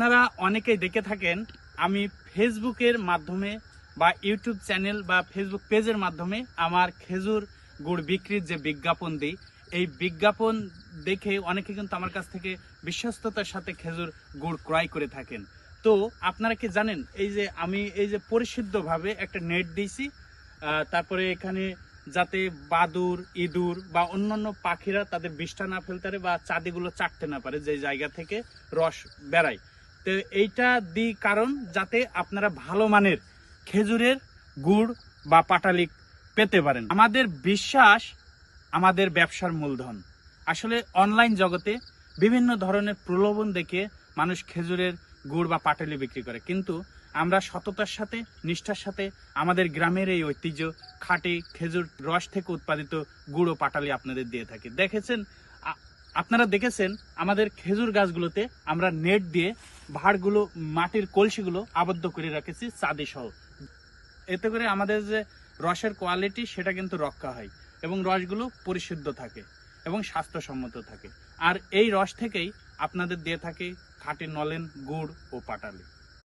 আপনারা অনেকেই দেখে থাকেন আমি ফেসবুকের মাধ্যমে বা ইউটিউব চ্যানেল বা ফেসবুক পেজের মাধ্যমে আমার খেজুর গুড় বিক্রির যে বিজ্ঞাপন দিই, এই বিজ্ঞাপন দেখে অনেকে কিন্তু আমার কাছ থেকে বিশ্বস্ততার সাথে খেজুর গুড় ক্রয় করে থাকেন। তো আপনারা কি জানেন আমি এই যে পরিশুদ্ধভাবে একটা নেট দিয়েছি, তারপরে এখানে যাতে বাদুর, ইঁদুর বা অন্যান্য পাখিরা তাদের বিষ্ঠা না ফেলতে পারে বা চাঁদিগুলো চাটতে না পারে যে জায়গা থেকে রস বেড়ায়। তো এইটা দিই কারণ যাতে আপনারা ভালো মানের খেজুরের গুড় বা পাটালি পেতে পারেন। আমাদের বিশ্বাস আমাদের ব্যবসার মূলধন। আসলে অনলাইন জগতে বিভিন্ন ধরনের প্রলোভন দেখে মানুষ খেজুরের গুড় বা পাটালি বিক্রি করে, কিন্তু আমরা সততার সাথে, নিষ্ঠার সাথে আমাদের গ্রামের এই ঐতিহ্য খাঁটি খেজুর রস থেকে উৎপাদিত গুড় ও পাটালি আপনাদের দিয়ে থাকি। আপনারা দেখেছেন আমাদের খেজুর গাছগুলোতে আমরা নেট দিয়ে ভাড়গুলো, মাটির কলসিগুলো আবদ্ধ করে রেখেছি চাঁদি সহ। এতে করে আমাদের যে রসের কোয়ালিটি সেটা কিন্তু রক্ষা হয় এবং রসগুলো পরিশুদ্ধ থাকে এবং স্বাস্থ্যসম্মত থাকে। আর এই রস থেকেই আপনাদের দিয়ে থাকে খাঁটি নলেন গুড় ও পাটালি।